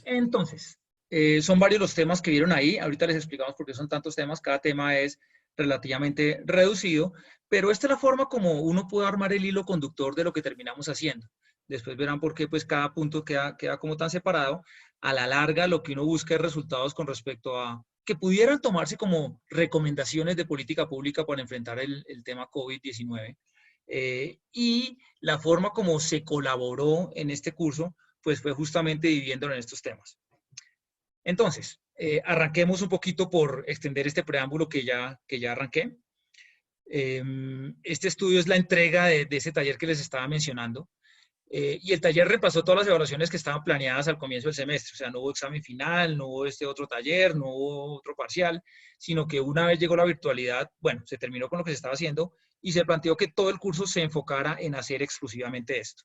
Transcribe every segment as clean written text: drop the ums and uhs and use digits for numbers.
Entonces, son varios los temas que vieron ahí. Ahorita les explicamos por qué son tantos temas. Cada tema es relativamente reducido, pero esta es la forma como uno puede armar el hilo conductor de lo que terminamos haciendo. Después verán por qué pues, cada punto queda como tan separado. A la larga, lo que uno busca es resultados con respecto a que pudieran tomarse como recomendaciones de política pública para enfrentar el tema COVID-19. Y la forma como se colaboró en este curso, pues fue justamente dividiéndolo en estos temas. Entonces, arranquemos un poquito por extender este preámbulo que ya arranqué. Este estudio es la entrega de ese taller que les estaba mencionando. Y el taller repasó todas las evaluaciones que estaban planeadas al comienzo del semestre. O sea, no hubo examen final, no hubo este otro taller, no hubo otro parcial, sino que una vez llegó la virtualidad, bueno, se terminó con lo que se estaba haciendo y se planteó que todo el curso se enfocara en hacer exclusivamente esto.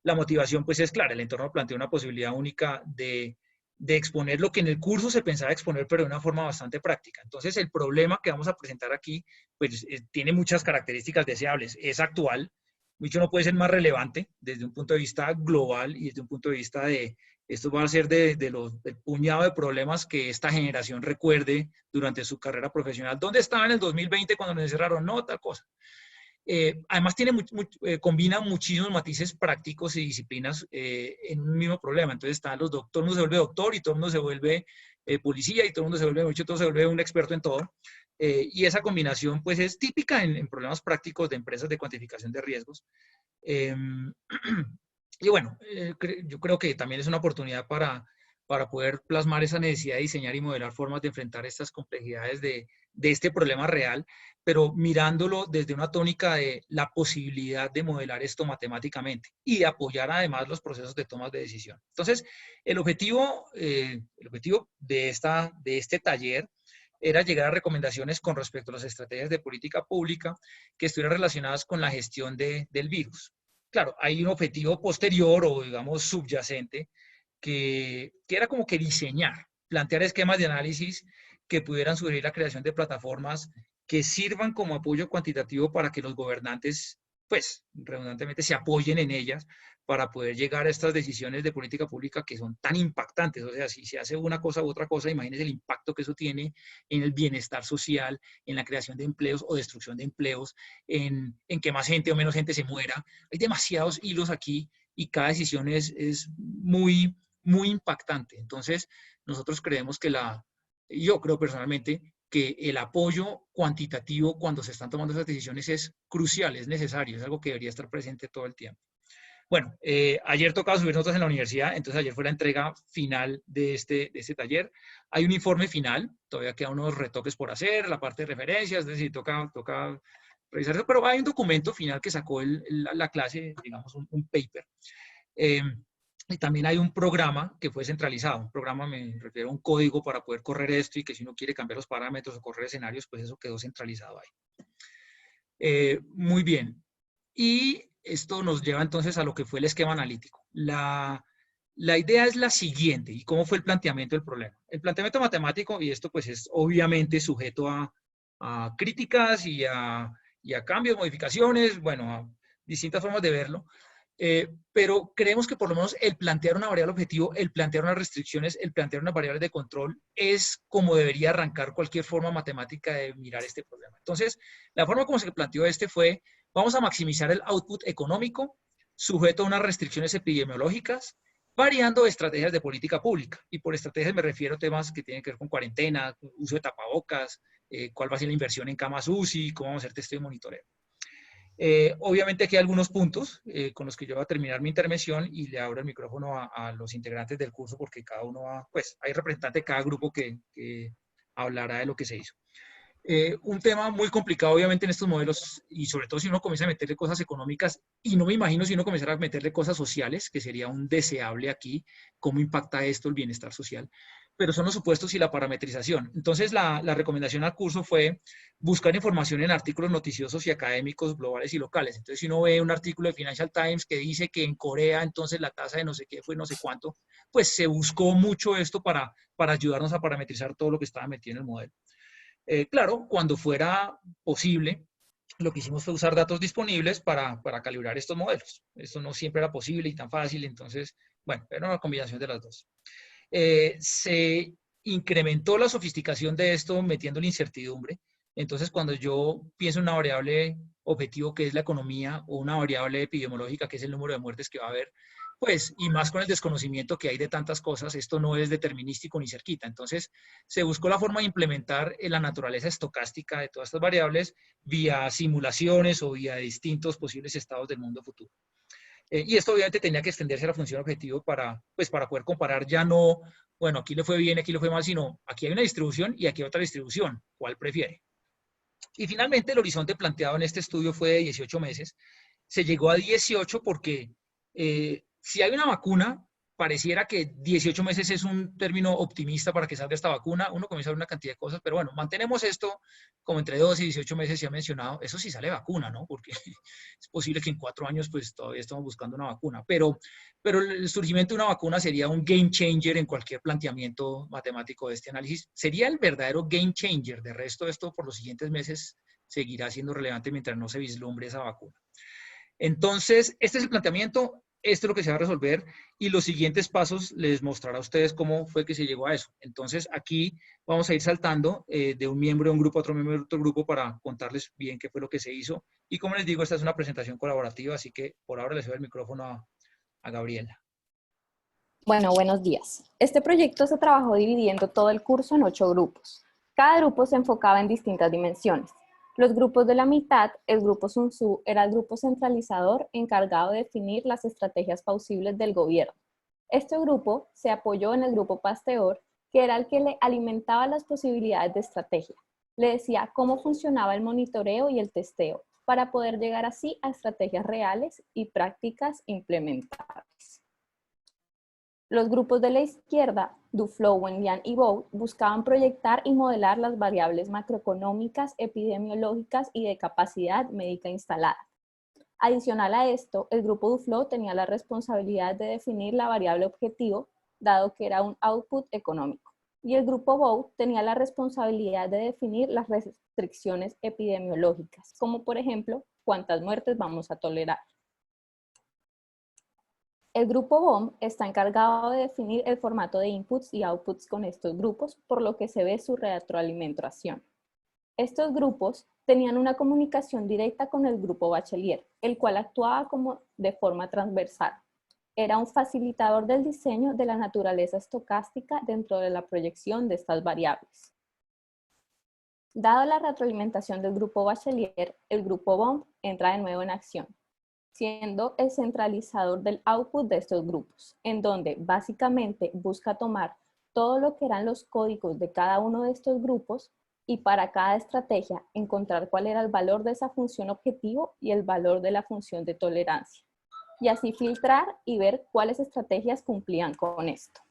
La motivación, pues, es clara. El entorno plantea una posibilidad única de exponer lo que en el curso se pensaba exponer, pero de una forma bastante práctica. Entonces, el problema que vamos a presentar aquí, pues, tiene muchas características deseables. Es actual, mucho no puede ser más relevante desde un punto de vista global y desde un punto de vista esto va a ser del puñado de problemas que esta generación recuerde durante su carrera profesional. ¿Dónde estaba en el 2020 cuando nos encerraron? No, tal cosa. Además combina muchísimos matices prácticos y disciplinas en un mismo problema. Entonces todo el mundo se vuelve doctor y todo el mundo se vuelve policía y todo el mundo se vuelve, todo se vuelve un experto en todo. Y esa combinación pues es típica en problemas prácticos de empresas de cuantificación de riesgos. Y bueno, yo creo que también es una oportunidad para poder plasmar esa necesidad de diseñar y modelar formas de enfrentar estas complejidades de este problema real, pero mirándolo desde una tónica de la posibilidad de modelar esto matemáticamente y de apoyar además los procesos de toma de decisión. Entonces, el objetivo de este taller era llegar a recomendaciones con respecto a las estrategias de política pública que estuvieran relacionadas con la gestión del virus. Claro, hay un objetivo posterior o, digamos, subyacente que era como que diseñar, plantear esquemas de análisis que pudieran sugerir la creación de plataformas que sirvan como apoyo cuantitativo para que los gobernantes, pues, redundantemente, se apoyen en ellas para poder llegar a estas decisiones de política pública que son tan impactantes. O sea, si se hace una cosa u otra cosa, imagínense el impacto que eso tiene en el bienestar social, en la creación de empleos o destrucción de empleos, en que más gente o menos gente se muera. Hay demasiados hilos aquí y cada decisión es muy, muy impactante. Entonces, nosotros creemos yo creo personalmente que el apoyo cuantitativo cuando se están tomando esas decisiones es crucial, es necesario, es algo que debería estar presente todo el tiempo. Bueno, ayer tocaba subir notas en la universidad, entonces ayer fue la entrega final de este taller. Hay un informe final, todavía quedan unos retoques por hacer, la parte de referencias, es decir, toca revisar eso, pero hay un documento final que sacó la clase, digamos, un paper. Y también hay un programa que fue centralizado. Un programa, me refiero a un código para poder correr esto y que si uno quiere cambiar los parámetros o correr escenarios, pues eso quedó centralizado ahí. Muy bien. Y esto nos lleva entonces a lo que fue el esquema analítico. La idea es la siguiente, ¿y cómo fue el planteamiento del problema? El planteamiento matemático, y esto pues es obviamente sujeto a críticas y a cambios, modificaciones, bueno, a distintas formas de verlo, pero creemos que por lo menos el plantear una variable objetivo, el plantear unas restricciones, el plantear unas variables de control es como debería arrancar cualquier forma matemática de mirar este problema. Entonces, la forma como se planteó fue, vamos a maximizar el output económico sujeto a unas restricciones epidemiológicas, variando estrategias de política pública. Y por estrategias me refiero a temas que tienen que ver con cuarentena, uso de tapabocas, cuál va a ser la inversión en camas UCI, cómo vamos a hacer testeo y monitoreo. Obviamente aquí hay algunos puntos con los que yo voy a terminar mi intervención y le abro el micrófono a los integrantes del curso porque cada uno pues hay representante de cada grupo que hablará de lo que se hizo. Un tema muy complicado obviamente en estos modelos y sobre todo si uno comienza a meterle cosas económicas y no me imagino si uno comenzara a meterle cosas sociales, que sería un deseable aquí, cómo impacta esto el bienestar social, pero son los supuestos y la parametrización. Entonces la recomendación al curso fue buscar información en artículos noticiosos y académicos globales y locales. Entonces si uno ve un artículo de Financial Times que dice que en Corea entonces la tasa de no sé qué fue no sé cuánto, pues se buscó mucho esto para ayudarnos a parametrizar todo lo que estaba metido en el modelo. Claro, cuando fuera posible, lo que hicimos fue usar datos disponibles para calibrar estos modelos. Esto no siempre era posible y tan fácil, entonces Bueno, era una combinación de las dos. Se incrementó la sofisticación de esto metiendo la incertidumbre. Entonces, cuando yo pienso en una variable objetivo que es la economía o una variable epidemiológica que es el número de muertes que va a haber, pues, y más con el desconocimiento que hay de tantas cosas, esto no es determinístico ni cerquita. Entonces, se buscó la forma de implementar la naturaleza estocástica de todas estas variables vía simulaciones o vía distintos posibles estados del mundo futuro. Y esto obviamente tenía que extenderse a la función objetivo para, pues, para poder comparar ya no, bueno, aquí le fue bien, aquí le fue mal, sino aquí hay una distribución y aquí hay otra distribución, ¿cuál prefiere? Y finalmente el horizonte planteado en este estudio fue de 18 meses. Se llegó a 18 porque si hay una vacuna, pareciera que 18 meses es un término optimista para que salga esta vacuna. Uno comienza a ver una cantidad de cosas, pero bueno, mantenemos esto como entre 2 y 18 meses, se ha mencionado. Eso sí sale vacuna, ¿no? Porque es posible que en 4 años pues todavía estamos buscando una vacuna. Pero el surgimiento de una vacuna sería un game changer en cualquier planteamiento matemático de este análisis. Sería el verdadero game changer. De resto, esto por los siguientes meses seguirá siendo relevante mientras no se vislumbre esa vacuna. Entonces, este es el planteamiento, esto es lo que se va a resolver y los siguientes pasos les mostrará a ustedes cómo fue que se llegó a eso. Entonces, aquí vamos a ir saltando de un miembro de un grupo a otro miembro de otro grupo para contarles bien qué fue lo que se hizo. Y como les digo, esta es una presentación colaborativa, así que por ahora les doy el micrófono a Gabriela. Bueno, buenos días. Este proyecto se trabajó dividiendo todo el curso en 8 grupos. Cada grupo se enfocaba en distintas dimensiones. Los grupos de la mitad, el grupo Sun Tzu era el grupo centralizador encargado de definir las estrategias posibles del gobierno. Este grupo se apoyó en el grupo Pasteur, que era el que le alimentaba las posibilidades de estrategia. Le decía cómo funcionaba el monitoreo y el testeo para poder llegar así a estrategias reales y prácticas implementables. Los grupos de la izquierda, Duflo, Wenlian y Bow, buscaban proyectar y modelar las variables macroeconómicas, epidemiológicas y de capacidad médica instalada. Adicional a esto, el grupo Duflo tenía la responsabilidad de definir la variable objetivo, dado que era un output económico. Y el grupo Bow tenía la responsabilidad de definir las restricciones epidemiológicas, como por ejemplo, cuántas muertes vamos a tolerar. El grupo BOM está encargado de definir el formato de inputs y outputs con estos grupos, por lo que se ve su retroalimentación. Estos grupos tenían una comunicación directa con el grupo Bachelier, el cual actuaba como de forma transversal. Era un facilitador del diseño de la naturaleza estocástica dentro de la proyección de estas variables. Dado la retroalimentación del grupo Bachelier, el grupo BOM entra de nuevo en acción, siendo el centralizador del output de estos grupos, en donde básicamente busca tomar todo lo que eran los códigos de cada uno de estos grupos y para cada estrategia encontrar cuál era el valor de esa función objetivo y el valor de la función de tolerancia. Y así filtrar y ver cuáles estrategias cumplían con esto.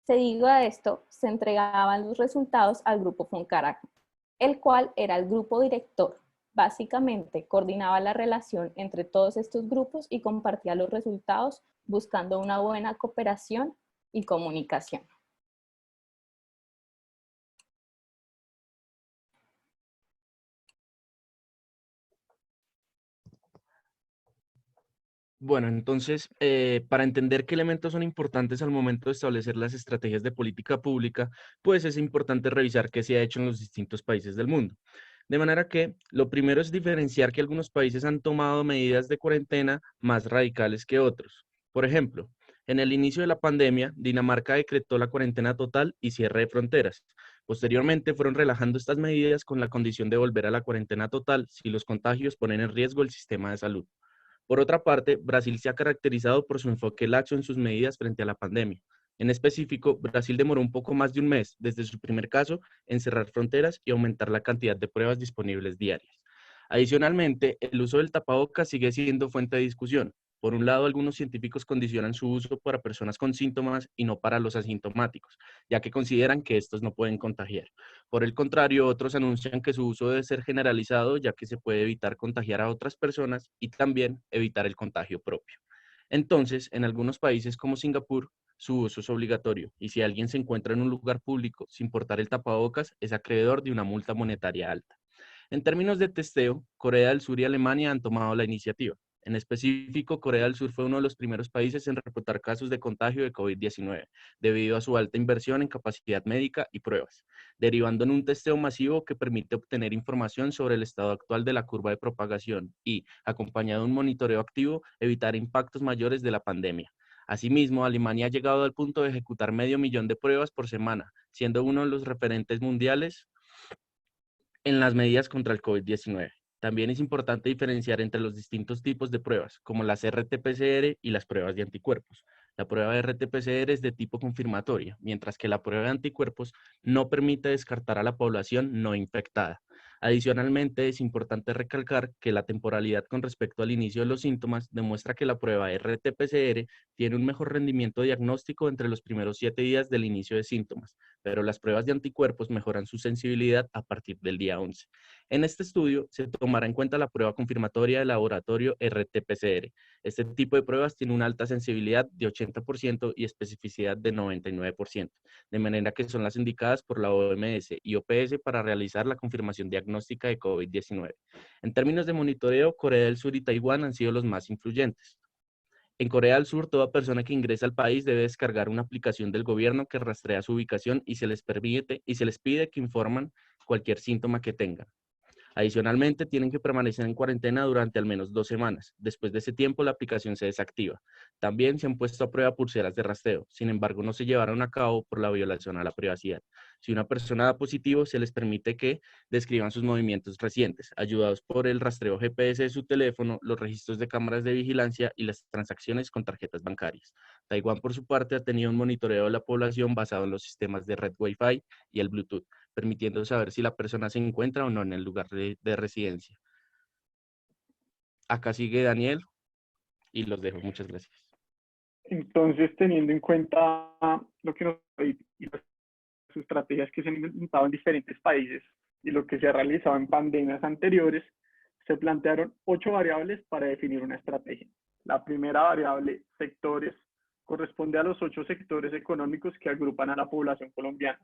Seguido a esto, se entregaban los resultados al grupo von Karajan, el cual era el grupo director. Básicamente, coordinaba la relación entre todos estos grupos y compartía los resultados buscando una buena cooperación y comunicación. Bueno, entonces, para entender qué elementos son importantes al momento de establecer las estrategias de política pública, pues es importante revisar qué se ha hecho en los distintos países del mundo. De manera que lo primero es diferenciar que algunos países han tomado medidas de cuarentena más radicales que otros. Por ejemplo, en el inicio de la pandemia, Dinamarca decretó la cuarentena total y cierre de fronteras. Posteriormente fueron relajando estas medidas con la condición de volver a la cuarentena total si los contagios ponen en riesgo el sistema de salud. Por otra parte, Brasil se ha caracterizado por su enfoque laxo en sus medidas frente a la pandemia. En específico, Brasil demoró un poco más de un mes desde su primer caso en cerrar fronteras y aumentar la cantidad de pruebas disponibles diarias. Adicionalmente, el uso del tapabocas sigue siendo fuente de discusión. Por un lado, algunos científicos condicionan su uso para personas con síntomas y no para los asintomáticos, ya que consideran que estos no pueden contagiar. Por el contrario, otros anuncian que su uso debe ser generalizado, ya que se puede evitar contagiar a otras personas y también evitar el contagio propio. Entonces, en algunos países como Singapur, su uso es obligatorio y si alguien se encuentra en un lugar público sin portar el tapabocas, es acreedor de una multa monetaria alta. En términos de testeo, Corea del Sur y Alemania han tomado la iniciativa. En específico, Corea del Sur fue uno de los primeros países en reportar casos de contagio de COVID-19, debido a su alta inversión en capacidad médica y pruebas, derivando en un testeo masivo que permite obtener información sobre el estado actual de la curva de propagación y, acompañado de un monitoreo activo, evitar impactos mayores de la pandemia. Asimismo, Alemania ha llegado al punto de ejecutar 500.000 de pruebas por semana, siendo uno de los referentes mundiales en las medidas contra el COVID-19. También es importante diferenciar entre los distintos tipos de pruebas, como las RT-PCR y las pruebas de anticuerpos. La prueba de RT-PCR es de tipo confirmatoria, mientras que la prueba de anticuerpos no permite descartar a la población no infectada. Adicionalmente, es importante recalcar que la temporalidad con respecto al inicio de los síntomas demuestra que la prueba RT-PCR tiene un mejor rendimiento diagnóstico entre los primeros 7 días del inicio de síntomas, pero las pruebas de anticuerpos mejoran su sensibilidad a partir del día 11. En este estudio se tomará en cuenta la prueba confirmatoria del laboratorio RT-PCR. Este tipo de pruebas tiene una alta sensibilidad de 80% y especificidad de 99%, de manera que son las indicadas por la OMS y OPS para realizar la confirmación diagnóstica de COVID-19. En términos de monitoreo, Corea del Sur y Taiwán han sido los más influyentes. En Corea del Sur, toda persona que ingresa al país debe descargar una aplicación del gobierno que rastrea su ubicación y se les pide que informan cualquier síntoma que tengan. Adicionalmente, tienen que permanecer en cuarentena durante al menos 2 semanas. Después de ese tiempo, la aplicación se desactiva. También se han puesto a prueba pulseras de rastreo. Sin embargo, no se llevaron a cabo por la violación a la privacidad. Si una persona da positivo, se les permite que describan sus movimientos recientes, ayudados por el rastreo GPS de su teléfono, los registros de cámaras de vigilancia y las transacciones con tarjetas bancarias. Taiwán, por su parte, ha tenido un monitoreo de la población basado en los sistemas de red Wi-Fi y el Bluetooth, permitiendo saber si la persona se encuentra o no en el lugar de residencia. Acá sigue Daniel y los dejo. Muchas gracias. Entonces, teniendo en cuenta lo que nos y las estrategias que se han implementado en diferentes países y lo que se ha realizado en pandemias anteriores, se plantearon 8 variables para definir una estrategia. La primera variable, sectores, corresponde a los 8 sectores económicos que agrupan a la población colombiana,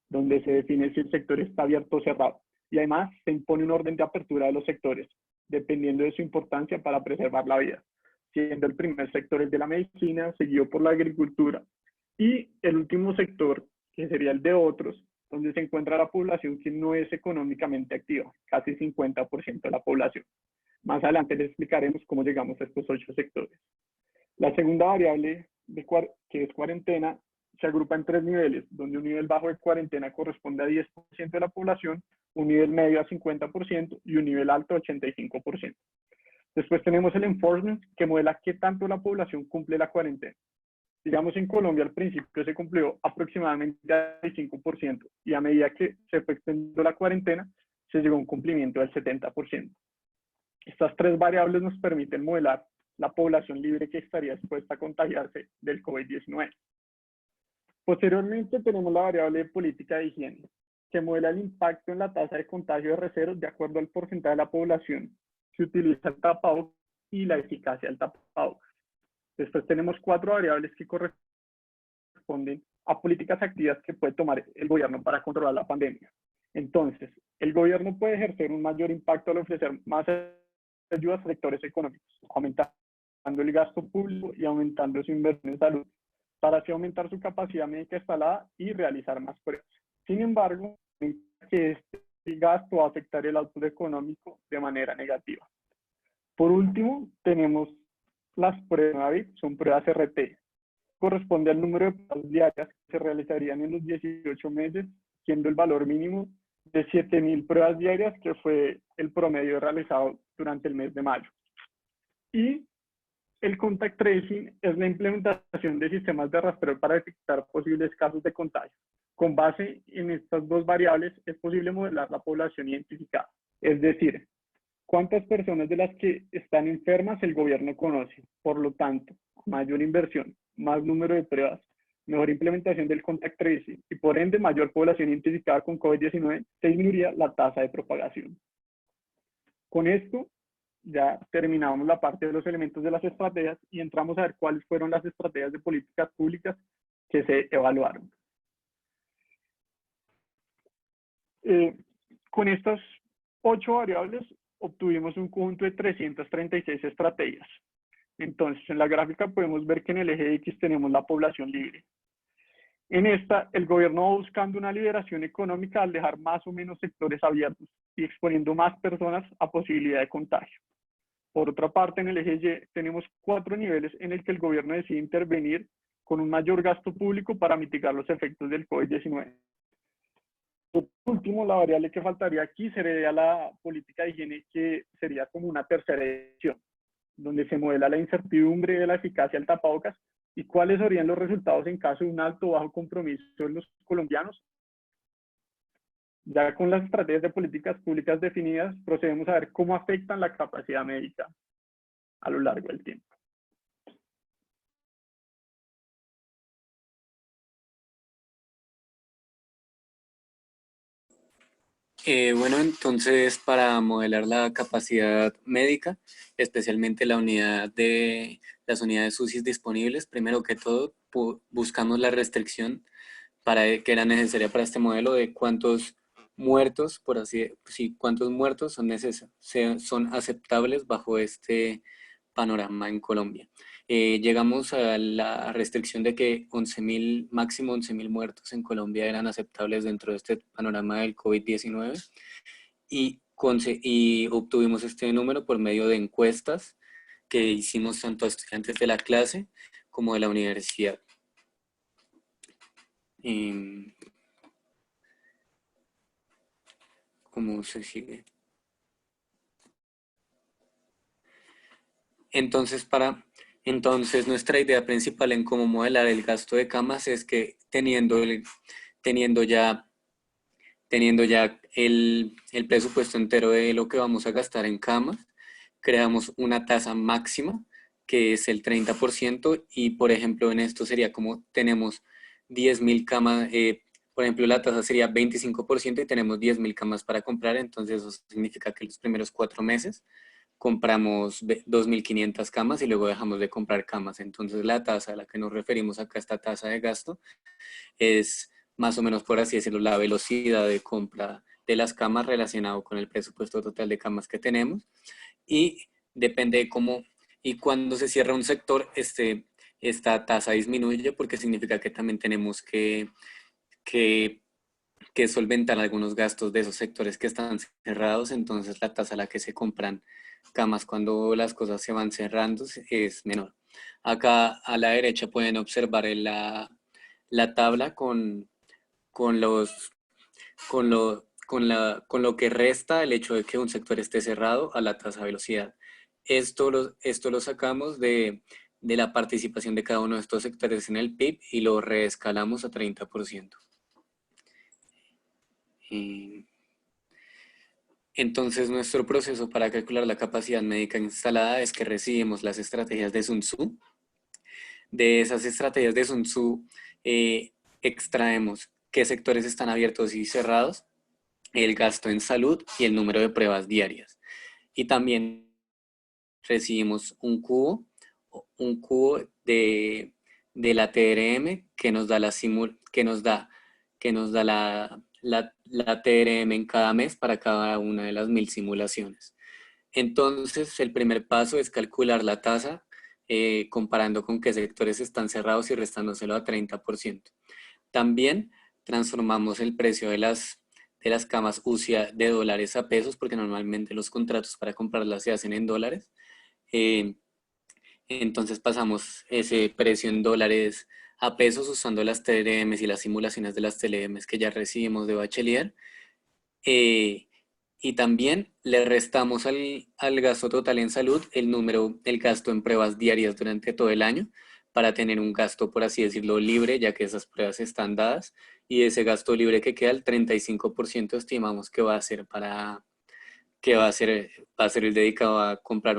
donde se define si el sector está abierto o cerrado. Y además se impone un orden de apertura de los sectores, dependiendo de su importancia para preservar la vida, siendo el primer sector el de la medicina, seguido por la agricultura, y el último sector, que sería el de otros, donde se encuentra la población que no es económicamente activa, casi 50% de la población. Más adelante les explicaremos cómo llegamos a estos 8 sectores. La segunda variable, que es cuarentena, se agrupa en 3 niveles, donde un nivel bajo de cuarentena corresponde a 10% de la población, un nivel medio a 50% y un nivel alto a 85%. Después tenemos el enforcement, que modela qué tanto la población cumple la cuarentena. Digamos, en Colombia al principio se cumplió aproximadamente al 5% y a medida que se fue extendiendo la cuarentena, se llegó a un cumplimiento del 70%. Estas 3 variables nos permiten modelar la población libre que estaría expuesta a contagiarse del COVID-19. Posteriormente tenemos la variable de política de higiene, que modela el impacto en la tasa de contagio de R0 de acuerdo al porcentaje de la población que utiliza el tapabocas y la eficacia del tapabocas. Después tenemos 4 variables que corresponden a políticas activas que puede tomar el gobierno para controlar la pandemia. Entonces, el gobierno puede ejercer un mayor impacto al ofrecer más ayudas a sectores económicos, aumentando el gasto público y aumentando su inversión en salud, para así aumentar su capacidad médica instalada y realizar más pruebas. Sin embargo, que este gasto va a afectar el output económico de manera negativa. Por último, tenemos las pruebas VIP, son pruebas RT. Corresponde al número de pruebas diarias que se realizarían en los 18 meses, siendo el valor mínimo de 7.000 pruebas diarias, que fue el promedio realizado durante el mes de mayo. Y el contact tracing es la implementación de sistemas de rastreo para detectar posibles casos de contagio. Con base en estas 2 variables es posible modelar la población identificada, es decir, cuántas personas de las que están enfermas el gobierno conoce. Por lo tanto, mayor inversión, más número de pruebas, mejor implementación del contact tracing y por ende mayor población identificada con COVID-19, se disminuiría la tasa de propagación. Con esto ya terminamos la parte de los elementos de las estrategias y entramos a ver cuáles fueron las estrategias de políticas públicas que se evaluaron. Con estas 8 variables obtuvimos un conjunto de 336 estrategias. Entonces, en la gráfica podemos ver que en el eje X tenemos la población libre. En esta, el gobierno va buscando una liberación económica al dejar más o menos sectores abiertos y exponiendo más personas a posibilidad de contagio. Por otra parte, en el eje Y tenemos 4 niveles en el que el gobierno decide intervenir con un mayor gasto público para mitigar los efectos del COVID-19. Por último, la variable que faltaría aquí sería la política de higiene, que sería como una tercera edición, donde se modela la incertidumbre de la eficacia del tapabocas y cuáles serían los resultados en caso de un alto o bajo compromiso en los colombianos. Ya con las estrategias de políticas públicas definidas, procedemos a ver cómo afectan la capacidad médica a lo largo del tiempo. Bueno, entonces para modelar la capacidad médica, especialmente las unidades UCI disponibles, primero que todo buscamos la restricción que era necesaria para este modelo de cuántos muertos, cuántos muertos son aceptables bajo este panorama en Colombia. Llegamos a la restricción de que máximo 11.000 muertos en Colombia eran aceptables dentro de este panorama del COVID-19 y obtuvimos este número por medio de encuestas que hicimos tanto a estudiantes de la clase como de la universidad. ¿Cómo se sigue? Entonces nuestra idea principal en cómo modelar el gasto de camas es que teniendo ya el presupuesto entero de lo que vamos a gastar en camas, creamos una tasa máxima que es el 30% y por ejemplo en esto sería como tenemos 10.000 camas, por ejemplo la tasa sería 25% y tenemos 10.000 camas para comprar, entonces eso significa que los primeros 4 meses compramos 2.500 camas y luego dejamos de comprar camas. Entonces la tasa a la que nos referimos acá, esta tasa de gasto, es más o menos, por así decirlo, la velocidad de compra de las camas relacionado con el presupuesto total de camas que tenemos. Y depende de cómo y cuando se cierra un sector, esta tasa disminuye porque significa que también tenemos que solventar algunos gastos de esos sectores que están cerrados, entonces la tasa a la que se compran camas cuando las cosas se van cerrando es menor. Acá a la derecha pueden observar la tabla con lo que resta el hecho de que un sector esté cerrado a la tasa de velocidad. Esto lo sacamos de la participación de cada uno de estos sectores en el PIB y lo reescalamos a 30%. Entonces, nuestro proceso para calcular la capacidad médica instalada es que recibimos las estrategias de Sun Tzu. De esas estrategias de Sun Tzu, extraemos qué sectores están abiertos y cerrados, el gasto en salud y el número de pruebas diarias. Y también recibimos un cubo de la TRM que nos da la TRM en cada mes para cada una de las 1.000 simulaciones. Entonces, el primer paso es calcular la tasa comparando con qué sectores están cerrados y restándoselo a 30%. También transformamos el precio de las camas UCI de dólares a pesos, porque normalmente los contratos para comprarlas se hacen en dólares. Entonces pasamos ese precio en dólares a pesos usando las TLMs y las simulaciones de las TLMs que ya recibimos de Bachelier. Y también le restamos al gasto total en salud el gasto en pruebas diarias durante todo el año para tener un gasto, por así decirlo, libre, ya que esas pruebas están dadas. Y ese gasto libre que queda, el 35% estimamos que va a ser el dedicado a comprar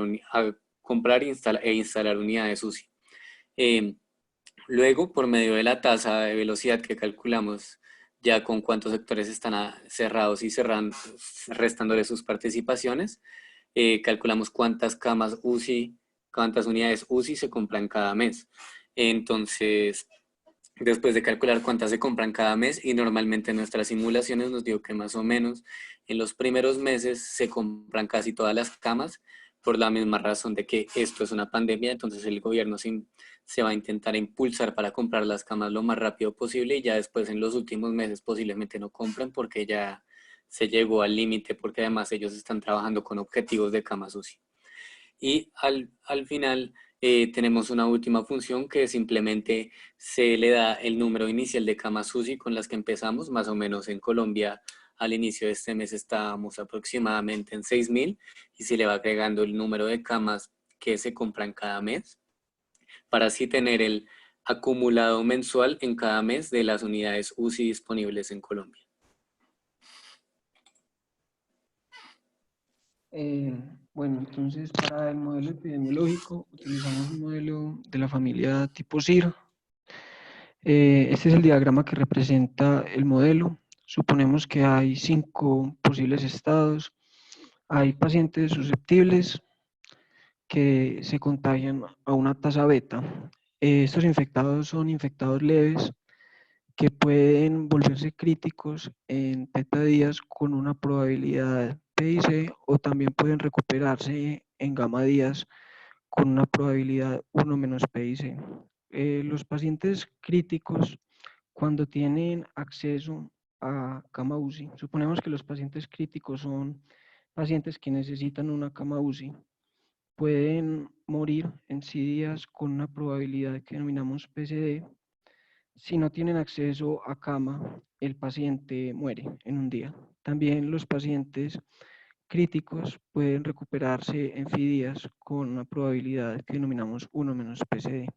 e instalar unidades UCI. Luego, por medio de la tasa de velocidad que calculamos ya con cuántos sectores están cerrados y restándole sus participaciones, calculamos cuántas camas UCI, cuántas unidades UCI se compran cada mes. Entonces, después de calcular cuántas se compran cada mes, y normalmente nuestras simulaciones nos dio que más o menos en los primeros meses se compran casi todas las camas, por la misma razón de que esto es una pandemia. Entonces el gobierno se va a intentar impulsar para comprar las camas lo más rápido posible, y ya después en los últimos meses posiblemente no compren porque ya se llegó al límite, porque además ellos están trabajando con objetivos de camas UCI. Y al final tenemos una última función que simplemente se le da el número inicial de camas UCI con las que empezamos. Más o menos en Colombia al inicio de este mes estábamos aproximadamente en 6.000, y se le va agregando el número de camas que se compran cada mes, para así tener el acumulado mensual en cada mes de las unidades UCI disponibles en Colombia. Bueno, entonces para el modelo epidemiológico utilizamos un modelo de la familia tipo CIR. Este es el diagrama que representa el modelo. Suponemos que hay 5 posibles estados. Hay pacientes susceptibles que se contagian a una tasa beta. Estos infectados son infectados leves que pueden volverse críticos en teta días con una probabilidad PIC, o también pueden recuperarse en gamma días con una probabilidad 1 menos PIC. Los pacientes críticos, cuando tienen acceso a cama UCI, suponemos que los pacientes críticos son pacientes que necesitan una cama UCI, pueden morir en 6 días con una probabilidad que denominamos PCD. Si no tienen acceso a cama, el paciente muere en un día. También los pacientes críticos pueden recuperarse en 6 días con una probabilidad que denominamos 1 menos PCD.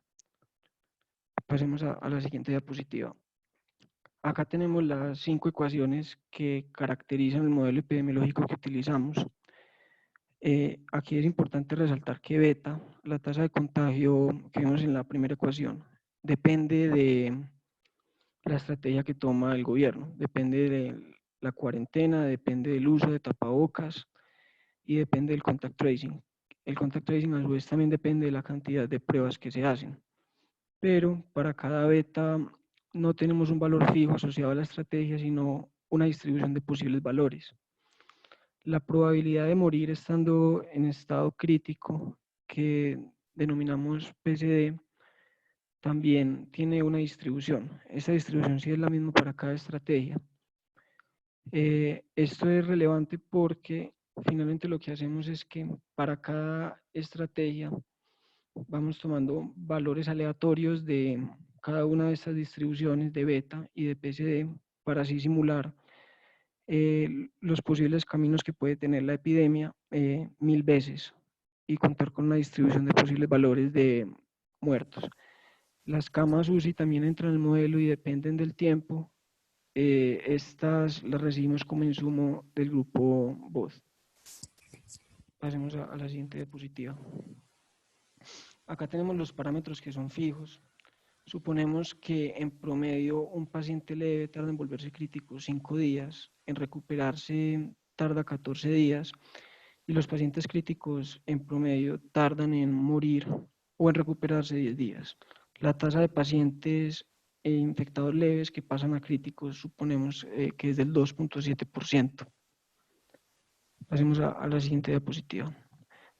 Pasemos a la siguiente diapositiva. Acá tenemos las 5 ecuaciones que caracterizan el modelo epidemiológico que utilizamos. Aquí es importante resaltar que beta, la tasa de contagio que vemos en la primera ecuación, depende de la estrategia que toma el gobierno, depende de la cuarentena, depende del uso de tapabocas y depende del contact tracing. El contact tracing a su vez también depende de la cantidad de pruebas que se hacen. Pero para cada beta no tenemos un valor fijo asociado a la estrategia, sino una distribución de posibles valores. La probabilidad de morir estando en estado crítico, que denominamos PCD, también tiene una distribución. Esta distribución sí es la misma para cada estrategia. Esto es relevante porque finalmente lo que hacemos es que para cada estrategia vamos tomando valores aleatorios de cada una de estas distribuciones de beta y de PCD para así simular los posibles caminos que puede tener la epidemia 1000 veces y contar con una distribución de posibles valores de muertos. Las camas UCI también entran en el modelo y dependen del tiempo. Estas las recibimos como insumo del grupo voz. Pasemos a la siguiente diapositiva. Acá tenemos los parámetros que son fijos. Suponemos que en promedio un paciente leve tarda en volverse crítico 5 días, en recuperarse tarda 14 días, y los pacientes críticos en promedio tardan en morir o en recuperarse 10 días. La tasa de pacientes infectados leves que pasan a críticos suponemos que es del 2.7%. Pasemos a la siguiente diapositiva.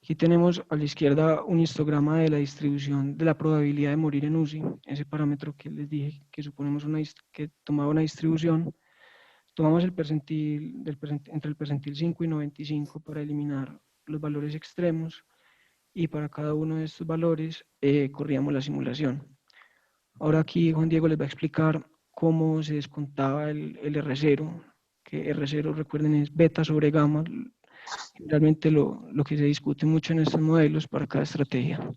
Aquí tenemos a la izquierda un histograma de la distribución de la probabilidad de morir en UCI, ese parámetro que les dije que suponemos que tomaba una distribución. Tomamos el percentil entre el percentil 5 y 95 para eliminar los valores extremos, y para cada uno de estos valores corríamos la simulación. Ahora aquí Juan Diego les va a explicar cómo se descontaba el R0, que R0, recuerden, es beta sobre gamma, realmente lo que se discute mucho en estos modelos para cada estrategia.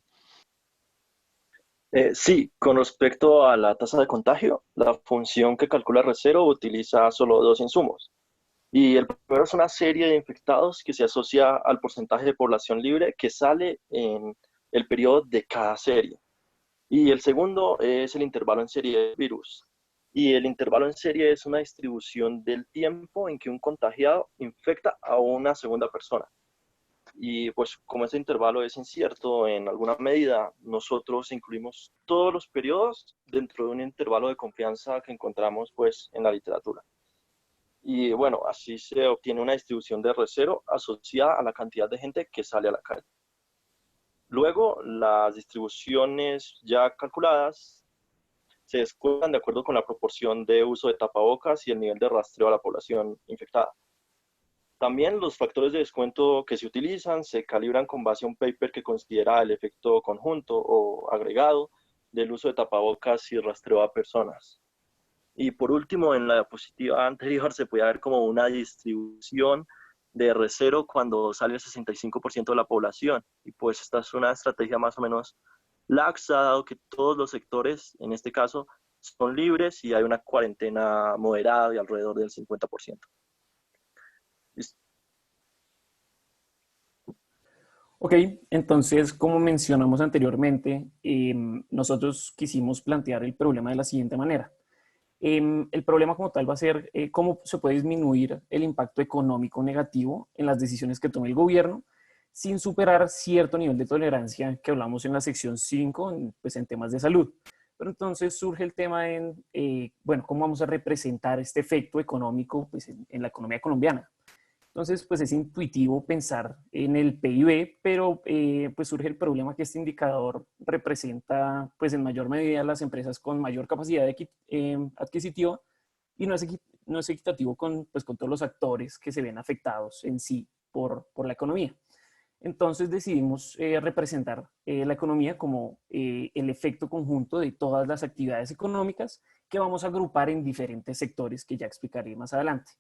Sí, con respecto a la tasa de contagio, la función que calcula R0 utiliza solo 2 insumos. Y el primero es una serie de infectados que se asocia al porcentaje de población libre que sale en el periodo de cada serie. Y el segundo es el intervalo en serie del virus. Y el intervalo en serie es una distribución del tiempo en que un contagiado infecta a una segunda persona. Y pues como este intervalo es incierto en alguna medida, nosotros incluimos todos los periodos dentro de un intervalo de confianza que encontramos pues en la literatura. Y bueno, así se obtiene una distribución de R0 asociada a la cantidad de gente que sale a la calle. Luego, las distribuciones ya calculadas se descuentan de acuerdo con la proporción de uso de tapabocas y el nivel de rastreo a la población infectada. También los factores de descuento que se utilizan se calibran con base a un paper que considera el efecto conjunto o agregado del uso de tapabocas y rastreo a personas. Y por último, en la diapositiva anterior se puede ver como una distribución de R0 cuando sale el 65% de la población. Y pues esta es una estrategia más o menos laxa, dado que todos los sectores, en este caso, son libres y hay una cuarentena moderada de alrededor del 50%. Ok, entonces, como mencionamos anteriormente, nosotros quisimos plantear el problema de la siguiente manera. El problema como tal va a ser cómo se puede disminuir el impacto económico negativo en las decisiones que tome el gobierno sin superar cierto nivel de tolerancia que hablamos en la sección 5, pues en temas de salud. Pero entonces surge el tema en, bueno, cómo vamos a representar este efecto económico pues, en la economía colombiana. Entonces, pues es intuitivo pensar en el PIB, pero pues surge el problema que este indicador representa pues en mayor medida las empresas con mayor capacidad adquisitiva y no es equitativo con, pues, con todos los actores que se ven afectados en sí por la economía. Entonces decidimos representar la economía como el efecto conjunto de todas las actividades económicas que vamos a agrupar en diferentes sectores que ya explicaré más adelante.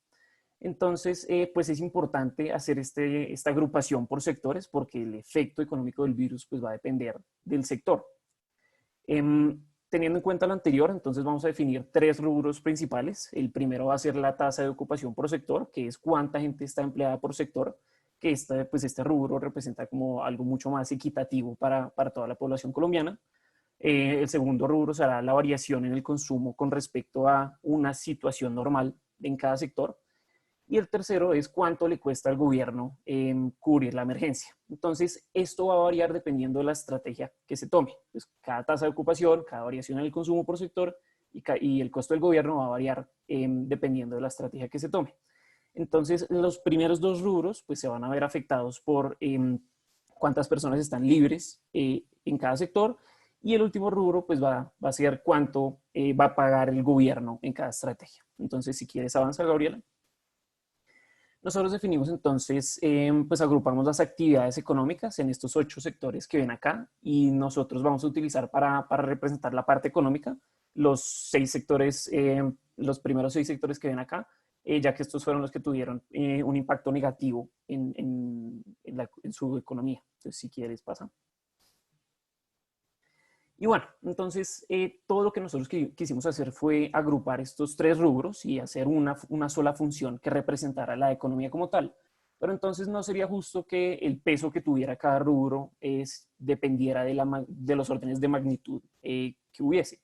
Entonces, pues es importante hacer esta agrupación por sectores porque el efecto económico del virus pues, va a depender del sector. Teniendo en cuenta lo anterior, entonces vamos a definir 3 rubros principales. El primero va a ser la tasa de ocupación por sector, que es cuánta gente está empleada por sector, que pues este rubro representa como algo mucho más equitativo para toda la población colombiana. El segundo rubro será la variación en el consumo con respecto a una situación normal en cada sector. Y el tercero es cuánto le cuesta al gobierno cubrir la emergencia. Entonces, esto va a variar dependiendo de la estrategia que se tome. Pues, cada tasa de ocupación, cada variación en el consumo por sector y el costo del gobierno va a variar dependiendo de la estrategia que se tome. Entonces, los primeros 2 rubros pues, se van a ver afectados por cuántas personas están libres en cada sector. Y el último rubro pues, va a ser cuánto va a pagar el gobierno en cada estrategia. Entonces, si quieres avanzar, Gabriela. Nosotros definimos entonces, pues agrupamos las actividades económicas en estos 8 sectores que ven acá y nosotros vamos a utilizar para representar la parte económica los 6 sectores, los primeros 6 sectores que ven acá, ya que estos fueron los que tuvieron un impacto negativo en su economía. Entonces, si quieres, pasa. Y bueno, entonces todo lo que nosotros quisimos hacer fue agrupar estos 3 rubros y hacer una sola función que representara la economía como tal. Pero entonces no sería justo que el peso que tuviera cada rubro dependiera de los órdenes de magnitud que hubiese.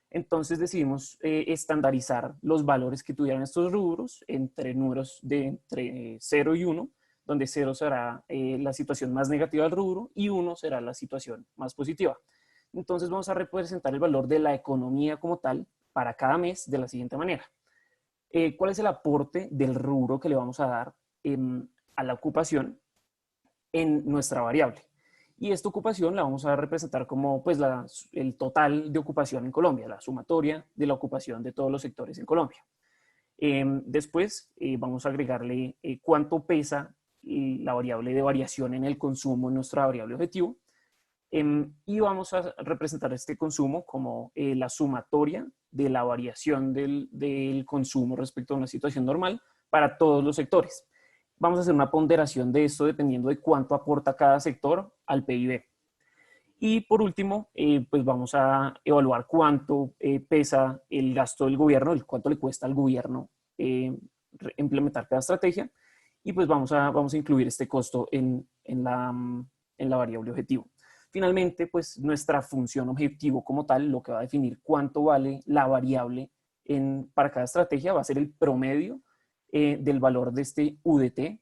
Entonces decidimos estandarizar los valores que tuvieran estos rubros entre números de entre 0 y 1, donde 0 será la situación más negativa del rubro y 1 será la situación más positiva. Entonces vamos a representar el valor de la economía como tal para cada mes de la siguiente manera. ¿Cuál es el aporte del rubro que le vamos a dar a la ocupación en nuestra variable? Y esta ocupación la vamos a representar como pues, el total de ocupación en Colombia, la sumatoria de la ocupación de todos los sectores en Colombia. Después vamos a agregarle cuánto pesa la variable de variación en el consumo en nuestra variable objetivo. Y vamos a representar este consumo como la sumatoria de la variación del consumo respecto a una situación normal para todos los sectores. Vamos a hacer una ponderación de esto dependiendo de cuánto aporta cada sector al PIB. Y por último, pues vamos a evaluar cuánto pesa el gasto del gobierno, cuánto le cuesta al gobierno implementar cada estrategia. Y pues vamos a incluir este costo en la variable objetivo. Finalmente, pues nuestra función objetivo como tal, lo que va a definir cuánto vale la variable para cada estrategia, va a ser el promedio del valor de este UDT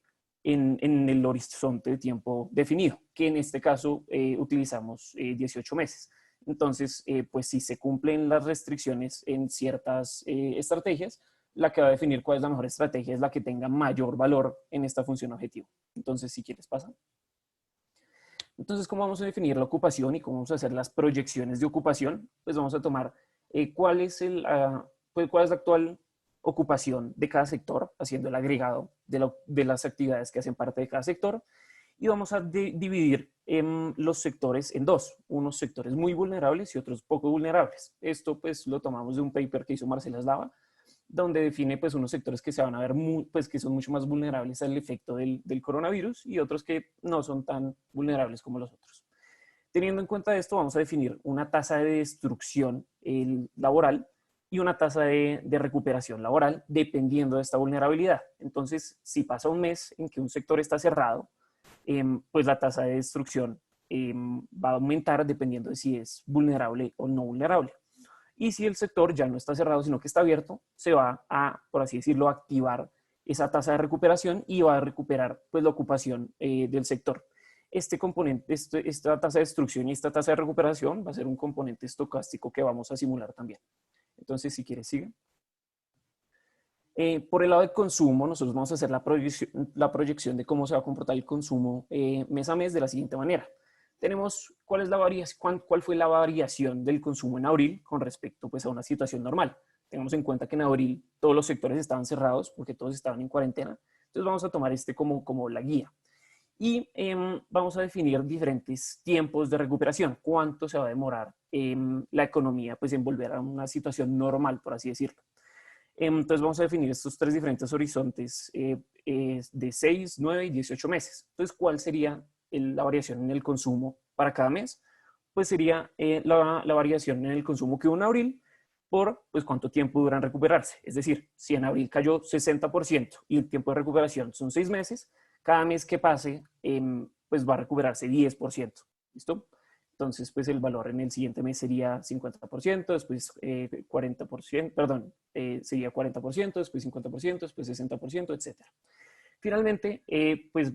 en el horizonte de tiempo definido, que en este caso utilizamos 18 meses. Entonces, pues si se cumplen las restricciones en ciertas estrategias, la que va a definir cuál es la mejor estrategia es la que tenga mayor valor en esta función objetivo. Entonces, si quieres, pasa. Entonces, ¿cómo vamos a definir la ocupación y cómo vamos a hacer las proyecciones de ocupación? Pues vamos a tomar cuál es la actual ocupación de cada sector, haciendo el agregado de las actividades que hacen parte de cada sector, y vamos a dividir los sectores en dos, unos sectores muy vulnerables y otros poco vulnerables. Esto pues lo tomamos de un paper que hizo Marcela Eslava, donde define pues unos sectores que se van a ver pues que son mucho más vulnerables al efecto del coronavirus y otros que no son tan vulnerables como los otros. Teniendo en cuenta esto, vamos a definir una tasa de destrucción laboral y una tasa de recuperación laboral dependiendo de esta vulnerabilidad. Entonces, si pasa un mes en que un sector está cerrado, pues la tasa de destrucción va a aumentar dependiendo de si es vulnerable o no vulnerable. Y si el sector ya no está cerrado, sino que está abierto, se va a, por así decirlo, activar esa tasa de recuperación y va a recuperar pues, la ocupación del sector. Este componente, esta tasa de destrucción y esta tasa de recuperación va a ser un componente estocástico que vamos a simular también. Entonces, si quieres, sigue. Por el lado del consumo, nosotros vamos a hacer la proyección de cómo se va a comportar el consumo mes a mes de la siguiente manera. Tenemos cuál fue la variación del consumo en abril con respecto pues, a una situación normal. Tengamos en cuenta que en abril todos los sectores estaban cerrados porque todos estaban en cuarentena. Entonces vamos a tomar como la guía. Y vamos a definir diferentes tiempos de recuperación. Cuánto se va a demorar la economía pues, en volver a una situación normal, por así decirlo. Entonces vamos a definir estos tres diferentes horizontes de 6, 9 y 18 meses. Entonces, ¿cuál sería la variación en el consumo para cada mes? Pues sería la variación en el consumo que hubo en abril por pues, cuánto tiempo dura en recuperarse. Es decir, si en abril cayó 60% y el tiempo de recuperación son 6 meses, cada mes que pase pues va a recuperarse 10%. ¿Listo? Entonces, pues el valor en el siguiente mes sería 50%, después 40%, perdón, sería 40%, después 50%, después 60%, etc. Finalmente, pues,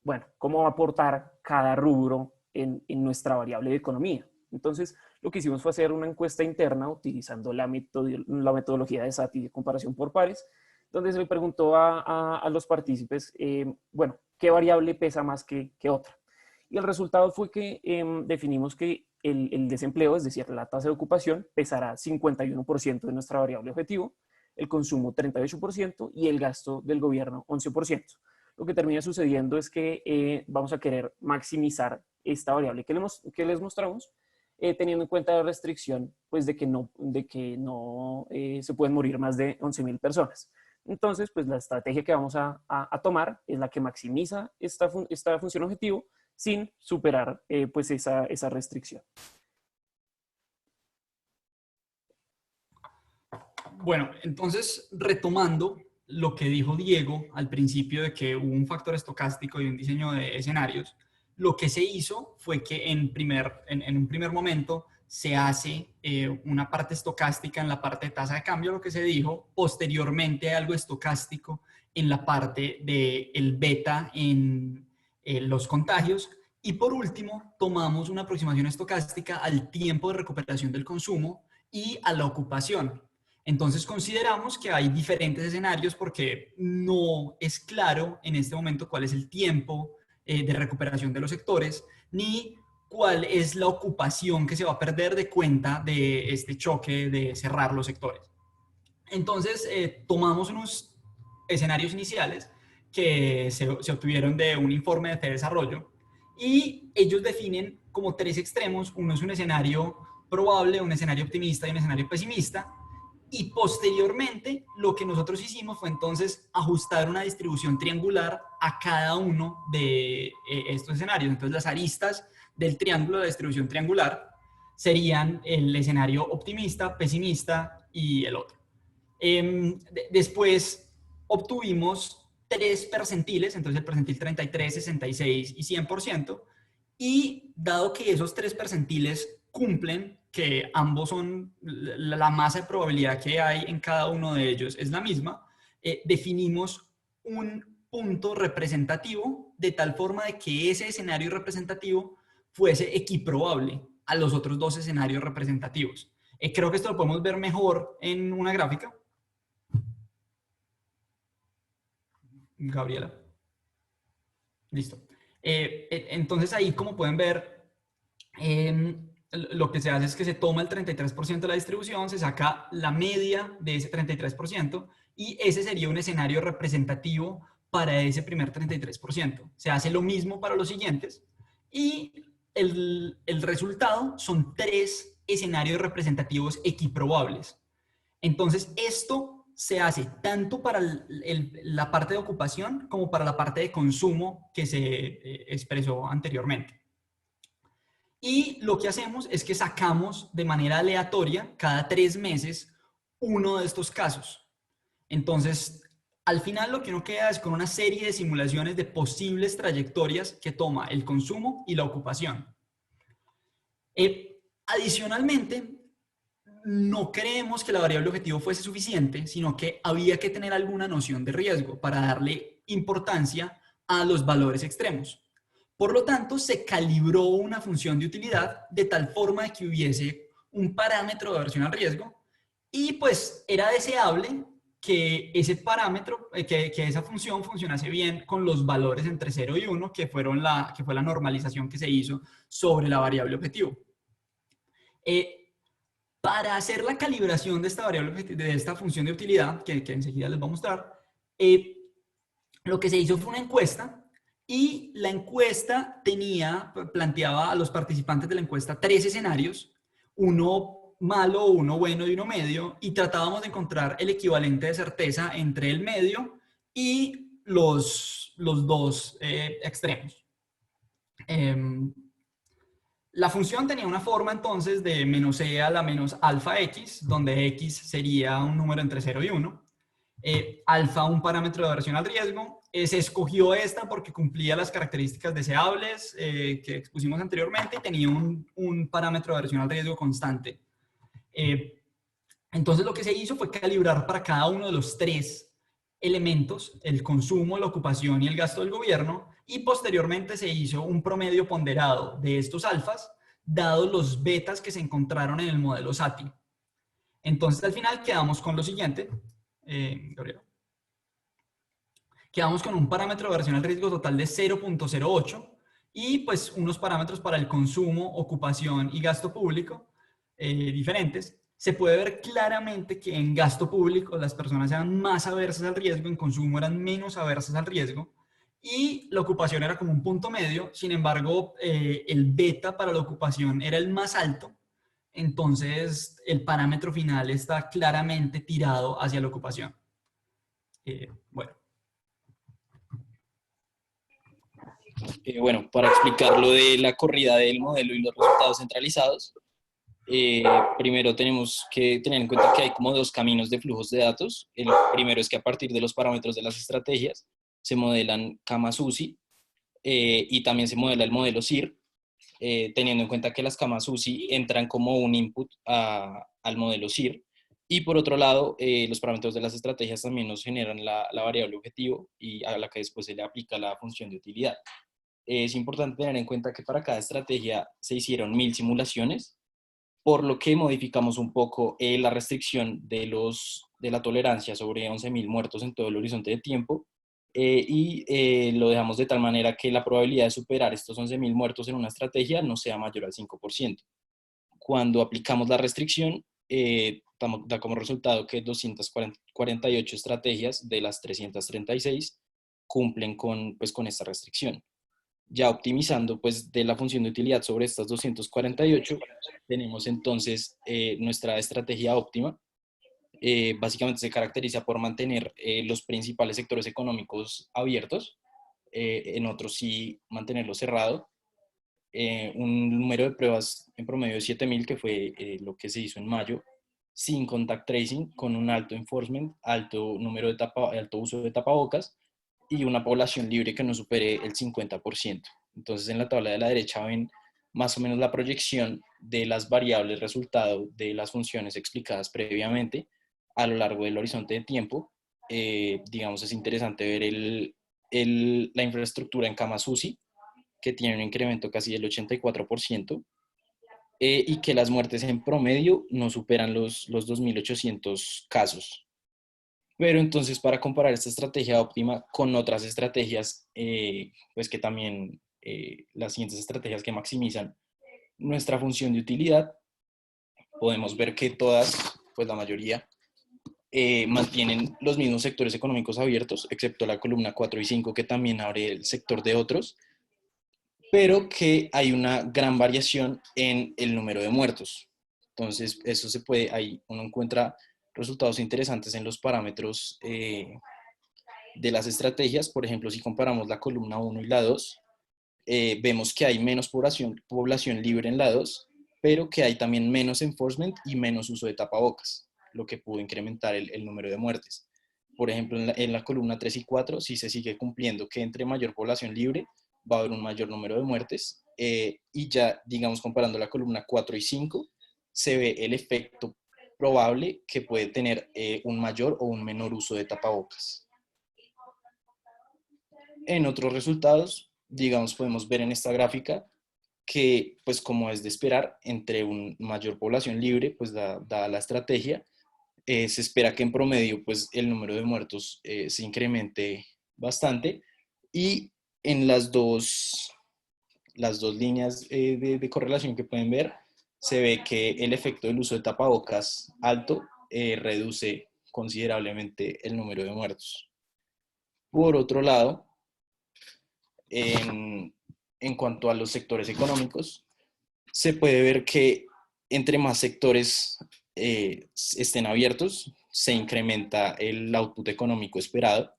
bueno, ¿cómo va a aportar cada rubro en nuestra variable de economía? Entonces, lo que hicimos fue hacer una encuesta interna utilizando la metodología de SATI de comparación por pares, donde se le preguntó a los partícipes, bueno, ¿qué variable pesa más que otra? Y el resultado fue que definimos que el desempleo, es decir, la tasa de ocupación, pesará 51% de nuestra variable objetivo, el consumo 38% y el gasto del gobierno 11%. Lo que termina sucediendo es que vamos a querer maximizar esta variable que les mostramos, teniendo en cuenta la restricción pues, de que no se pueden morir más de 11,000 personas. Entonces, pues la estrategia que vamos a tomar es la que maximiza esta función objetivo sin superar pues esa restricción. Bueno, entonces retomando lo que dijo Diego al principio de que hubo un factor estocástico y un diseño de escenarios, lo que se hizo fue que en un primer momento se hace una parte estocástica en la parte de tasa de cambio, lo que se dijo, posteriormente algo estocástico en la parte del beta en los contagios, y por último tomamos una aproximación estocástica al tiempo de recuperación del consumo y a la ocupación. Entonces consideramos que hay diferentes escenarios porque no es claro en este momento cuál es el tiempo de recuperación de los sectores, ni cuál es la ocupación que se va a perder de cuenta de este choque de cerrar los sectores. Entonces tomamos unos escenarios iniciales que se obtuvieron de un informe de Desarrollo y ellos definen como tres extremos. Uno es un escenario probable, un escenario optimista y un escenario pesimista. Y posteriormente lo que nosotros hicimos fue entonces ajustar una distribución triangular a cada uno de estos escenarios. Entonces las aristas del triángulo de distribución triangular serían el escenario optimista, pesimista y el otro. Después obtuvimos 3 percentiles, entonces el percentil 33, 66 y 100%, y dado que esos 3 percentiles cumplen, que ambos son la masa de probabilidad que hay en cada uno de ellos es la misma, definimos un punto representativo de tal forma de que ese escenario representativo fuese equiprobable a los otros dos escenarios representativos. Creo que esto lo podemos ver mejor en una gráfica. Gabriela. Listo. Entonces ahí, como pueden ver, lo que se hace es que se toma el 33% de la distribución, se saca la media de ese 33% y ese sería un escenario representativo para ese primer 33%. Se hace lo mismo para los siguientes y el resultado son 3 escenarios representativos equiprobables. Entonces, esto se hace tanto para la parte de ocupación como para la parte de consumo que se expresó anteriormente. Y lo que hacemos es que sacamos de manera aleatoria cada 3 meses uno de estos casos. Entonces, al final lo que uno queda es con una serie de simulaciones de posibles trayectorias que toma el consumo y la ocupación. Adicionalmente, no creemos que la variable objetivo fuese suficiente, sino que había que tener alguna noción de riesgo para darle importancia a los valores extremos. Por lo tanto, se calibró una función de utilidad de tal forma que hubiese un parámetro de aversión al riesgo y pues era deseable que ese parámetro, que esa función funcionase bien con los valores entre 0 y 1, que fue la normalización que se hizo sobre la variable objetivo. Para hacer la calibración de esta variable, de esta función de utilidad, que enseguida les voy a mostrar, lo que se hizo fue una encuesta y la encuesta planteaba a los participantes de la encuesta 3 escenarios, uno malo, uno bueno y uno medio, y tratábamos de encontrar el equivalente de certeza entre el medio y los dos extremos. La función tenía una forma entonces de menos e a la menos alfa x, donde x sería un número entre 0 y 1. Alfa un parámetro de aversión al riesgo. Se escogió esta porque cumplía las características deseables que expusimos anteriormente y tenía un parámetro de aversión al riesgo constante. Entonces lo que se hizo fue calibrar para cada uno de los 3 elementos, el consumo, la ocupación y el gasto del gobierno, y posteriormente se hizo un promedio ponderado de estos alfas, dados los betas que se encontraron en el modelo SATI. Entonces al final quedamos con lo siguiente, Gabriel. Quedamos con un parámetro de aversión al riesgo total de 0.08 y pues unos parámetros para el consumo, ocupación y gasto público diferentes. Se puede ver claramente que en gasto público las personas eran más aversas al riesgo, en consumo eran menos aversas al riesgo y la ocupación era como un punto medio. Sin embargo, el beta para la ocupación era el más alto, entonces el parámetro final está claramente tirado hacia la ocupación. Bueno. Bueno, para explicar lo de la corrida del modelo y los resultados centralizados, primero tenemos que tener en cuenta que hay como 2 caminos de flujos de datos. El primero es que a partir de los parámetros de las estrategias se modelan camas UCI y también se modela el modelo SIR, teniendo en cuenta que las camas UCI entran como un input al modelo SIR. Y por otro lado, los parámetros de las estrategias también nos generan la variable objetivo y a la que después se le aplica la función de utilidad. Es importante tener en cuenta que para cada estrategia se hicieron 1000 simulaciones, por lo que modificamos un poco la restricción de la tolerancia sobre 11.000 muertos en todo el horizonte de tiempo y lo dejamos de tal manera que la probabilidad de superar estos 11.000 muertos en una estrategia no sea mayor al 5%. Cuando aplicamos la restricción, da como resultado que 248 estrategias de las 336 cumplen con esta restricción. Ya optimizando pues de la función de utilidad sobre estas 248, tenemos entonces nuestra estrategia óptima. Básicamente se caracteriza por mantener los principales sectores económicos abiertos, en otros sí mantenerlos cerrados. Un número de pruebas en promedio de 7.000, que fue lo que se hizo en mayo, sin contact tracing, con un alto enforcement, alto uso de tapabocas y una población libre que no supere el 50%. Entonces en la tabla de la derecha ven más o menos la proyección de las variables resultado de las funciones explicadas previamente a lo largo del horizonte de tiempo. Digamos, es interesante ver la infraestructura en camas UCI, que tiene un incremento casi del 84%, y que las muertes en promedio no superan los 2.800 casos. Pero entonces, para comparar esta estrategia óptima con otras estrategias, pues que también, las siguientes estrategias que maximizan nuestra función de utilidad, podemos ver que todas, pues la mayoría, mantienen los mismos sectores económicos abiertos, excepto la columna 4 y 5, que también abre el sector de otros, pero que hay una gran variación en el número de muertos. Entonces, eso se puede, ahí uno encuentra resultados interesantes en los parámetros de las estrategias. Por ejemplo, si comparamos la columna 1 y la 2, vemos que hay menos población libre en la 2, pero que hay también menos enforcement y menos uso de tapabocas, lo que pudo incrementar el número de muertes. Por ejemplo, en la columna 3 y 4, si se sigue cumpliendo que entre mayor población libre, va a haber un mayor número de muertes, y ya, digamos, comparando la columna 4 y 5, se ve el efecto probable que puede tener un mayor o un menor uso de tapabocas. En otros resultados, digamos, podemos ver en esta gráfica que, pues como es de esperar, entre una mayor población libre, pues dada la estrategia, se espera que en promedio, pues el número de muertos se incremente bastante, y en las dos líneas de correlación que pueden ver, se ve que el efecto del uso de tapabocas alto reduce considerablemente el número de muertos. Por otro lado, en cuanto a los sectores económicos, se puede ver que entre más sectores estén abiertos, se incrementa el output económico esperado,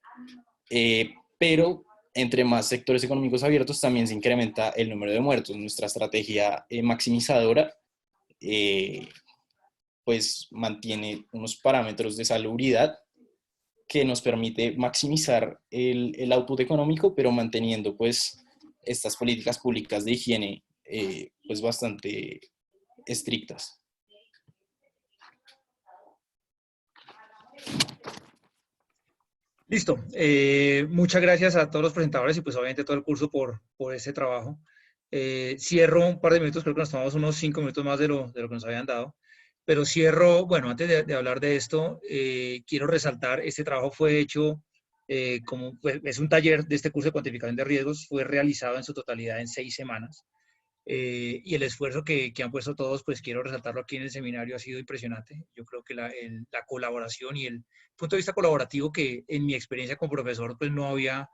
pero entre más sectores económicos abiertos también se incrementa el número de muertos. Nuestra estrategia maximizadora pues mantiene unos parámetros de salubridad que nos permite maximizar el output económico, pero manteniendo pues estas políticas públicas de higiene pues bastante estrictas. Listo. Muchas gracias a todos los presentadores y pues obviamente todo el curso por este trabajo. Cierro un par de minutos, creo que nos tomamos unos 5 minutos más de lo que nos habían dado. Pero cierro, bueno, antes de hablar de esto, quiero resaltar, este trabajo fue hecho como, pues, es un taller de este curso de cuantificación de riesgos, fue realizado en su totalidad en 6 semanas. Y el esfuerzo que han puesto todos, pues quiero resaltarlo aquí en el seminario, ha sido impresionante. Yo creo que la colaboración y el punto de vista colaborativo que en mi experiencia como profesor, pues no había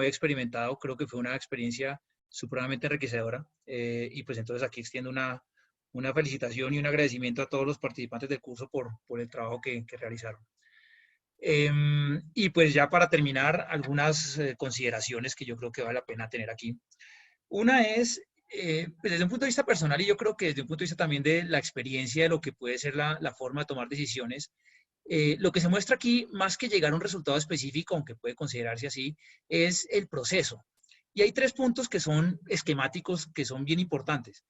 experimentado, creo que fue una experiencia supremamente enriquecedora. Y pues entonces aquí extiendo una felicitación y un agradecimiento a todos los participantes del curso por el trabajo que realizaron. Y pues ya para terminar, algunas consideraciones que yo creo que vale la pena tener aquí. Una es, pues desde un punto de vista personal, y yo creo que desde un punto de vista también de la experiencia de lo que puede ser la forma de tomar decisiones, lo que se muestra aquí, más que llegar a un resultado específico, aunque puede considerarse así, es el proceso. Y hay 3 puntos que son esquemáticos, que son bien importantes.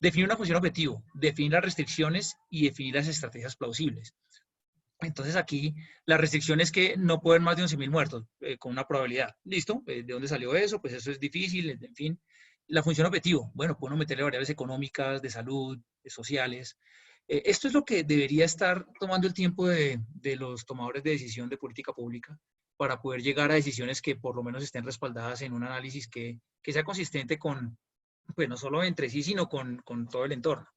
Definir una función objetivo, definir las restricciones y definir las estrategias plausibles. Entonces aquí la restricción es que no pueden más de 11.000 muertos con una probabilidad. ¿Listo? ¿De dónde salió eso? Pues eso es difícil, en fin. La función objetivo, bueno, puedo meterle variables económicas, de salud, de sociales. Esto es lo que debería estar tomando el tiempo de los tomadores de decisión de política pública para poder llegar a decisiones que por lo menos estén respaldadas en un análisis que sea consistente con, pues no solo entre sí, sino con todo el entorno.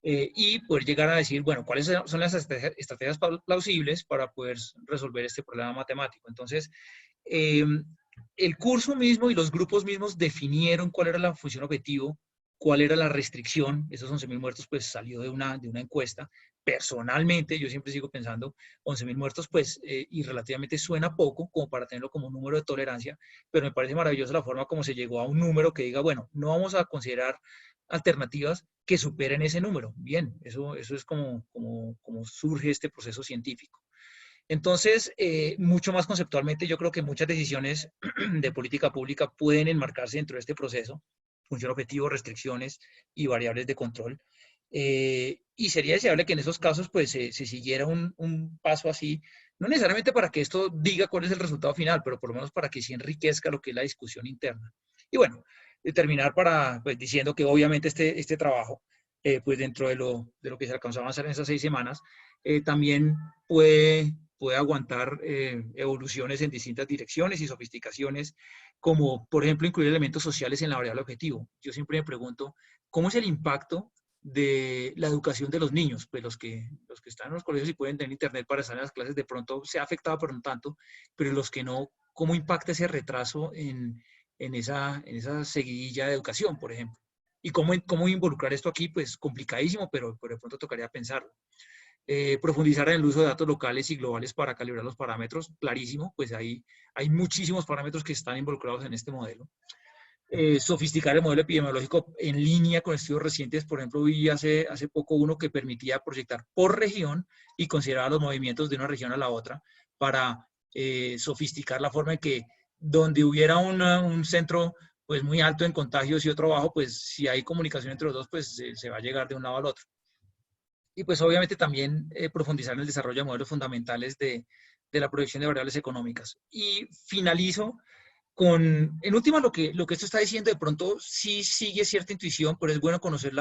Y poder llegar a decir, bueno, cuáles son las estrategias plausibles para poder resolver este problema matemático. Entonces, el curso mismo y los grupos mismos definieron cuál era la función objetivo, cuál era la restricción. Esos 11.000 muertos pues salió de una encuesta. Personalmente, yo siempre sigo pensando, 11.000 muertos pues y relativamente suena poco como para tenerlo como un número de tolerancia, pero me parece maravillosa la forma como se llegó a un número que diga, bueno, no vamos a considerar alternativas que superen ese número. Bien, eso es como surge este proceso científico. Entonces, mucho más conceptualmente, yo creo que muchas decisiones de política pública pueden enmarcarse dentro de este proceso, función objetivo, restricciones y variables de control. Y sería deseable que en esos casos pues se siguiera un paso así No necesariamente para que esto diga cuál es el resultado final, pero por lo menos para que sí enriquezca lo que es la discusión interna. Y bueno, terminar pues, diciendo que obviamente este trabajo, pues dentro de lo que se alcanzó a avanzar en esas 6 semanas, también puede aguantar evoluciones en distintas direcciones y sofisticaciones, como por ejemplo incluir elementos sociales en la variable objetivo. Yo siempre me pregunto, ¿cómo es el impacto de la educación de los niños? Pues los que están en los colegios y pueden tener internet para estar en las clases, de pronto se ha afectado por un tanto, pero los que no, ¿cómo impacta ese retraso en esa seguidilla de educación, por ejemplo? ¿Y cómo involucrar esto aquí? Pues complicadísimo, pero de pronto tocaría pensarlo. Profundizar en el uso de datos locales y globales para calibrar los parámetros, clarísimo, pues ahí hay muchísimos parámetros que están involucrados en este modelo. Sofisticar el modelo epidemiológico en línea con estudios recientes. Por ejemplo, vi hace poco uno que permitía proyectar por región y considerar los movimientos de una región a la otra para sofisticar la forma en que donde hubiera un centro pues muy alto en contagios y otro bajo, pues si hay comunicación entre los dos, pues se va a llegar de un lado al otro. Y pues obviamente también profundizar en el desarrollo de modelos fundamentales de la proyección de variables económicas. Y finalizo en última, lo que esto está diciendo, de pronto sí sigue cierta intuición, pero es bueno conocer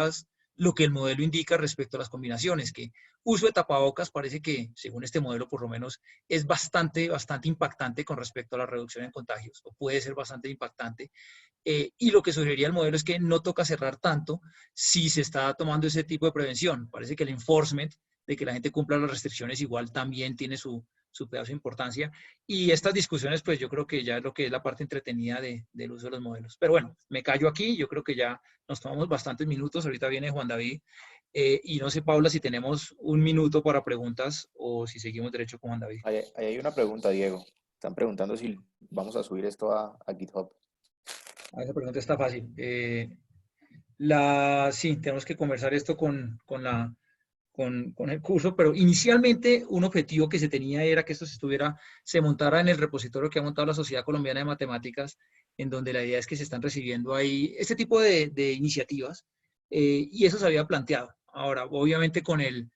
lo que el modelo indica respecto a las combinaciones, que uso de tapabocas parece que, según este modelo por lo menos, es bastante impactante con respecto a la reducción en contagios, o puede ser bastante impactante. Y lo que sugeriría el modelo es que no toca cerrar tanto si se está tomando ese tipo de prevención. Parece que el enforcement, de que la gente cumpla las restricciones, igual también tiene su pedazo de importancia. Y estas discusiones, pues yo creo que ya es lo que es la parte entretenida del uso de los modelos. Pero bueno, me callo aquí, yo creo que ya nos tomamos bastantes minutos, ahorita viene Juan David, y no sé, Paula, si tenemos un minuto para preguntas o si seguimos derecho con Juan David. Ahí hay una pregunta, Diego. Están preguntando si vamos a subir esto a GitHub. Esa pregunta está fácil. Sí, tenemos que conversar esto con el curso, pero inicialmente un objetivo que se tenía era que esto se montara en el repositorio que ha montado la Sociedad Colombiana de Matemáticas, en donde la idea es que se están recibiendo ahí este tipo de iniciativas, y eso se había planteado. Ahora, obviamente con el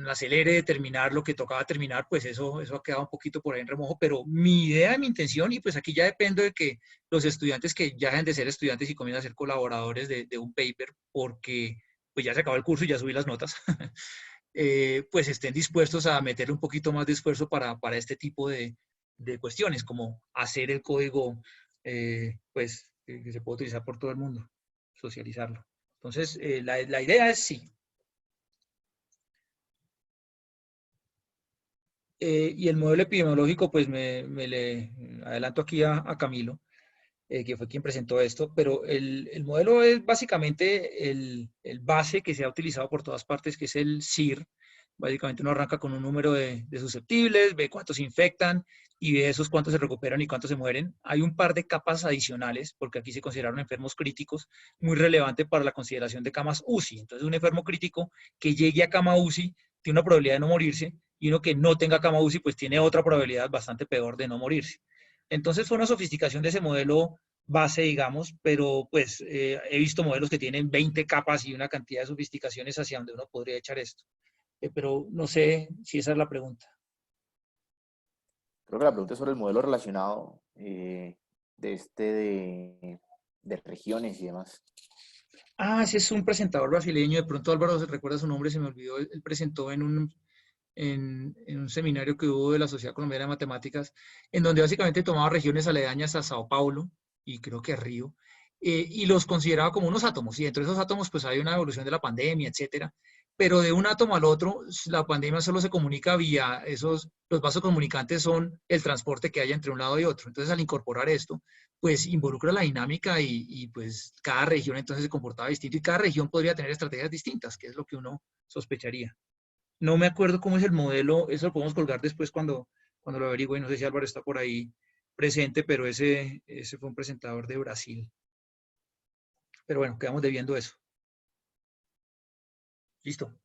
acelere de terminar lo que tocaba terminar, pues eso ha quedado un poquito por ahí en remojo, pero mi idea, mi intención, y pues aquí ya depende de que los estudiantes que ya dejen de ser estudiantes y comiencen a ser colaboradores de un paper, porque pues ya se acabó el curso y ya subí las notas, pues estén dispuestos a meterle un poquito más de esfuerzo para este tipo de cuestiones, como hacer el código pues que se puede utilizar por todo el mundo, socializarlo. Entonces, la idea es sí. Y el modelo epidemiológico, pues me le adelanto aquí a Camilo, que fue quien presentó esto, pero el modelo es básicamente el base que se ha utilizado por todas partes, que es el CIR. Básicamente uno arranca con un número de susceptibles, ve cuántos se infectan y ve esos cuántos se recuperan y cuántos se mueren. Hay un par de capas adicionales, porque aquí se consideraron enfermos críticos, muy relevante para la consideración de camas UCI. Entonces un enfermo crítico que llegue a cama UCI tiene una probabilidad de no morirse, y uno que no tenga cama UCI pues tiene otra probabilidad bastante peor de no morirse. Entonces fue una sofisticación de ese modelo base, digamos, pero pues he visto modelos que tienen 20 capas y una cantidad de sofisticaciones hacia donde uno podría echar esto. Pero no sé si esa es la pregunta. Creo que la pregunta es sobre el modelo relacionado de regiones y demás. Ah, ese es un presentador brasileño, de pronto Álvaro se recuerda su nombre, se me olvidó, él presentó en un seminario que hubo de la Sociedad Colombiana de Matemáticas, en donde básicamente tomaba regiones aledañas a Sao Paulo y creo que a Río, y los consideraba como unos átomos, y dentro de esos átomos pues hay una evolución de la pandemia, etcétera, pero de un átomo al otro, la pandemia solo se comunica vía los vasos comunicantes son el transporte que haya entre un lado y otro. Entonces, al incorporar esto, pues involucra la dinámica y pues cada región entonces se comportaba distinto y cada región podría tener estrategias distintas, que es lo que uno sospecharía. No me acuerdo cómo es el modelo, eso lo podemos colgar después cuando lo averigüe. No sé si Álvaro está por ahí presente, pero ese fue un presentador de Brasil. Pero bueno, quedamos debiendo eso. Listo.